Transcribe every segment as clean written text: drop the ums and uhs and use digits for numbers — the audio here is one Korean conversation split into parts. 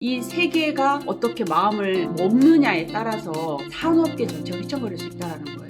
이 세 개가 어떻게 마음을 먹느냐에 따라서 산업계 전체가 휘청거릴 수 있다는 거예요.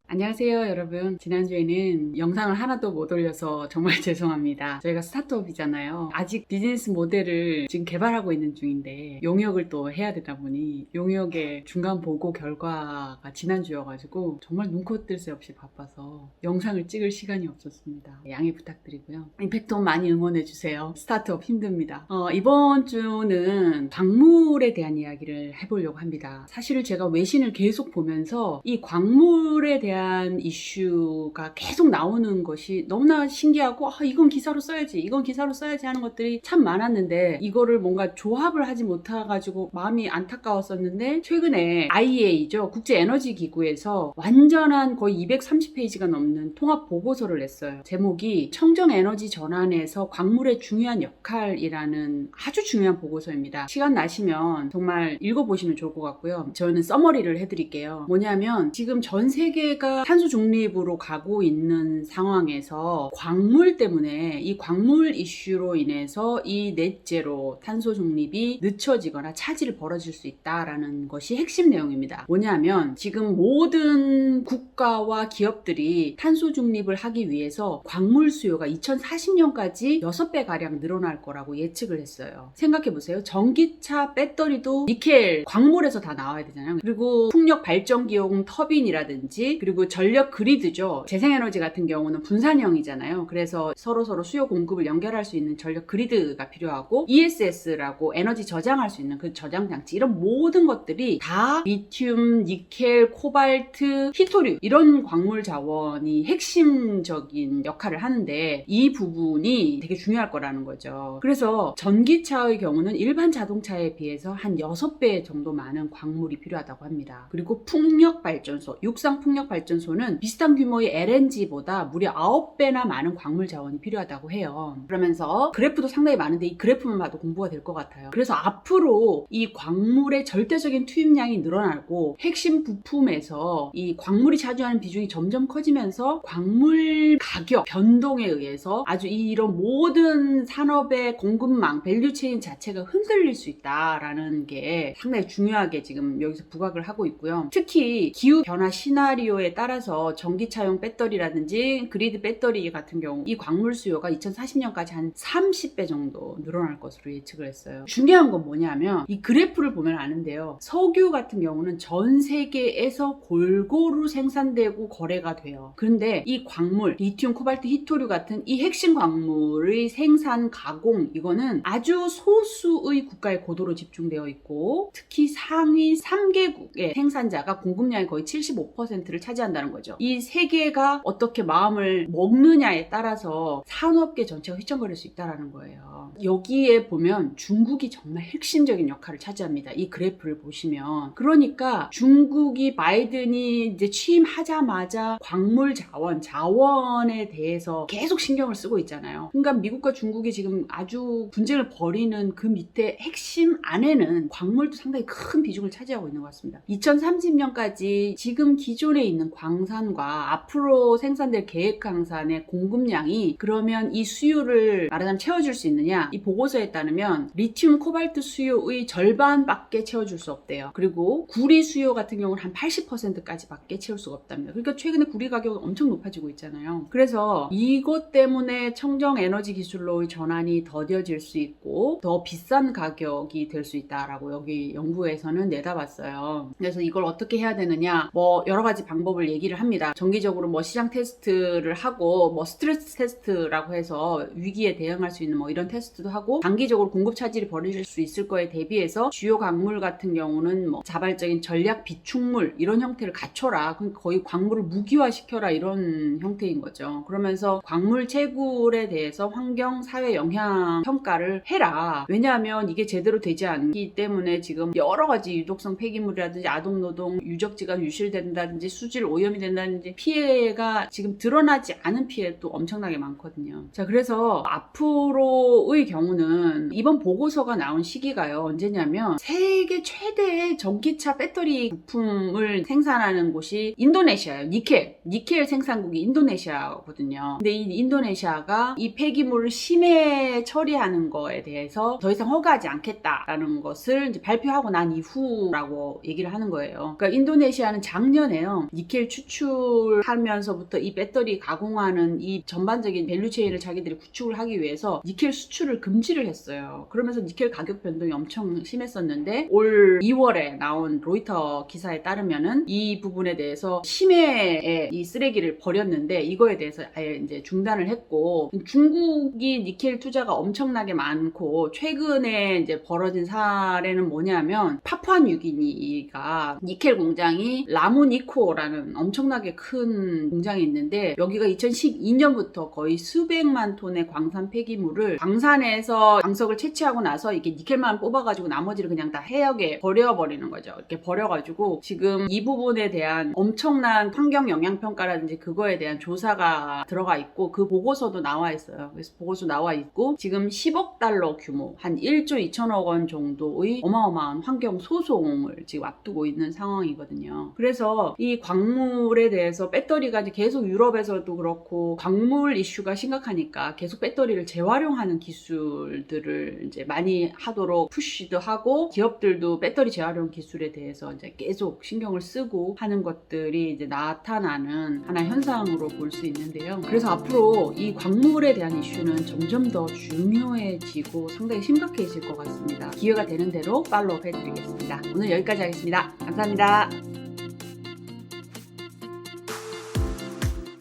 안녕하세요 여러분. 지난주에는 영상을 하나도 못 올려서 정말 죄송합니다. 저희가 스타트업이잖아요. 아직 비즈니스 모델을 지금 개발하고 있는 중인데 용역을 또 해야 되다 보니 용역의 중간 보고 결과가 지난주여가지고 정말 눈코 뜰 새 없이 바빠서 영상을 찍을 시간이 없었습니다. 양해 부탁드리고요. 임팩트홈 많이 응원해주세요. 스타트업 힘듭니다. 이번 주는 광물에 대한 이야기를 해보려고 합니다. 사실 제가 외신을 계속 보면서 이 광물에 대한 이슈가 계속 나오는 것이 너무나 신기하고 이건 기사로 써야지 이건 기사로 써야지 하는 것들이 참 많았는데 이거를 뭔가 조합을 하지 못해가지고 마음이 안타까웠었는데 최근에 IEA죠. 국제에너지기구에서 완전한 거의 230페이지가 넘는 통합 보고서를 냈어요. 제목이 청정에너지 전환에서 광물의 중요한 역할이라는 아주 중요한 보고서입니다. 시간 나시면 정말 읽어보시면 좋을 것 같고요. 저는 서머리를 해드릴게요. 뭐냐면 지금 전 세계가 탄소 중립으로 가고 있는 상황에서 광물 때문에 이 광물 이슈로 인해서 이 넷제로 탄소 중립이 늦춰지거나 차질이 벌어질 수 있다라는 것이 핵심 내용입니다. 뭐냐면 지금 모든 국가와 기업들이 탄소 중립을 하기 위해서 광물 수요가 2040년까지 6배 가량 늘어날 거라고 예측을 했어요. 생각해보세요. 전기차 배터리도 니켈 광물에서 다 나와야 되잖아요. 그리고 풍력 발전기용 터빈이라든지 그리고 전력 그리드죠. 재생에너지 같은 경우는 분산형이잖아요. 그래서 서로 수요 공급을 연결할 수 있는 전력 그리드가 필요하고 ESS라고 에너지 저장할 수 있는 그 저장 장치 이런 모든 것들이 다 리튬, 니켈, 코발트, 히토류 이런 광물 자원이 핵심적인 역할을 하는데 이 부분이 되게 중요할 거라는 거죠. 그래서 전기차의 경우는 일반 자동차에 비해서 한 6배 정도 많은 광물이 필요하다고 합니다. 그리고 풍력발전소, 육상 풍력발전소는 비슷한 규모의 LNG보다 무려 9배나 많은 광물 자원이 필요하다고 해요. 그러면서 그래프도 상당히 많은데 이 그래프만 봐도 공부가 될 것 같아요. 그래서 앞으로 이 광물의 절대적인 투입량이 늘어나고 핵심 부품에서 이 광물이 차지하는 비중이 점점 커지면서 광물 가격 변동에 의해서 아주 이런 모든 산업의 공급망, 밸류체인 자체가 흔들릴 수 있다라는 게 상당히 중요하게 지금 여기서 부각을 하고 있고요. 특히 기후변화 시나리오에 따라서 전기차용 배터리라든지 그리드 배터리 같은 경우 이 광물 수요가 2040년까지 한 30배 정도 늘어날 것으로 예측을 했어요. 중요한 건 뭐냐면 이 그래프를 보면 아는데요. 석유 같은 경우는 전 세계에서 골고루 생산되고 거래가 돼요. 그런데 이 광물, 리튬, 코발트, 히토류 같은 이 핵심 광물의 생산, 가공 이거는 아주 소수의 국가에 고도로 집중되어 있고 특히 상위 3개국의 생산자가 공급량의 거의 75%를 차지한다는 거죠. 이 세 개가 어떻게 마음을 먹느냐에 따라서 산업계 전체가 휘청거릴 수 있다는 거예요. 여기에 보면 중국이 정말 핵심적인 역할을 차지합니다. 이 그래프를 보시면. 그러니까 중국이 바이든이 이제 취임하자마자 광물 자원에 대해서 계속 신경을 쓰고 있잖아요. 그러니까 미국과 중국이 지금 아주 분쟁을 벌이는 그 밑에 핵심 안에는 광물도 상당히 큰 비중을 차지하고 있는 것 같습니다. 2030년까지 지금 기존에 있는 광산과 앞으로 생산될 계획 광산의 공급량이 그러면 이 수요를 말하자면 채워줄 수 있느냐? 이 보고서에 따르면 리튬, 코발트 수요의 절반밖에 채워줄 수 없대요. 그리고 구리 수요 같은 경우는 한 80%까지 밖에 채울 수가 없답니다. 그러니까 최근에 구리 가격이 엄청 높아지고 있잖아요. 그래서 이것 때문에 청정 에너지 기술로의 전환이 더뎌질 수 있고 더 비싼 가격이 될 수 있다라고 여기 연구에서는 내다봤어요. 그래서 이걸 어떻게 해야 되느냐? 뭐 여러 가지 방법을 얘기를 합니다. 정기적으로 뭐 시장 테스트를 하고 뭐 스트레스 테스트라고 해서 위기에 대응할 수 있는 뭐 이런 테스트도 하고 단기적으로 공급 차질이 벌어질 수 있을 거에 대비해서 주요 광물 같은 경우는 뭐 자발적인 전략 비축물 이런 형태를 갖춰라. 거의 광물을 무기화시켜라 이런 형태인 거죠. 그러면서 광물 채굴에 대해서 환경 사회 영향 평가를 해라. 왜냐하면 이게 제대로 되지 않기 때문에 지금 여러 가지 유독성 폐기물이라든지 아동노동 유적지가 유실된다든지 수질 오염이 된다든지 피해가 지금 드러나지 않은 피해도 엄청나게 많거든요. 자, 그래서 앞으로의 경우는 이번 보고서가 나온 시기가요. 언제냐면 세계 최대의 전기차 배터리 부품을 생산하는 곳이 인도네시아예요. 니켈 생산국이 인도네시아거든요. 근데 이 인도네시아가 이 폐기물을 심해 처리하는 거에 대해서 더 이상 허가하지 않겠다라는 것을 이제 발표하고 난 이후라고 얘기를 하는 거예요. 그러니까 인도네시아는 작년에요. 니켈 추출하면서부터 이 배터리 가공하는 이 전반적인 밸류체인을 자기들이 구축을 하기 위해서 니켈 수출을 금지를 했어요. 그러면서 니켈 가격 변동이 엄청 심했었는데 올 2월에 나온 로이터 기사에 따르면은 이 부분에 대해서 심해에 이 쓰레기를 버렸는데 이거에 대해서 아예 이제 중단을 했고, 중국이 니켈 투자가 엄청나게 많고 최근에 이제 벌어진 사례는 뭐냐면 파푸아뉴기니가 니켈 공장이 라무니코라는 엄청나게 큰 공장이 있는데 여기가 2012년부터 거의 수백만 톤의 광산 폐기물을 광산에서 광석을 채취하고 나서 이게 니켈만 뽑아가지고 나머지를 그냥 다 해역에 버려버리는 거죠. 이렇게 버려가지고 지금 이 부분에 대한 엄청난 환경 영향 평가라든지 그거에 대한 조사가 들어가 있고 그 보고서도 나와 있어요. 그래서 보고서 나와 있고 지금 10억 달러 규모 한 1조 2천억 원 정도의 어마어마한 환경 소송을 지금 앞두고 있는 상황이거든요. 그래서 이 광물에 대해서 배터리가 이제 계속 유럽에서도 그렇고 광물 이슈가 심각하니까 계속 배터리를 재활용하는 기술들을 이제 많이 하도록 푸시도 하고 기업들도 배터리 재활용 기술에 대해서 이제 계속 신경을 쓰고 하는 것들이 이제 나타나는 하나의 현상으로 볼 수 있는데요. 그래서 앞으로 이 광물에 대한 이슈는 점점 더 중요해지고 상당히 심각해질 것 같습니다. 기회가 되는 대로 팔로우 해드리겠습니다. 오늘 여기까지 하겠습니다. 감사합니다.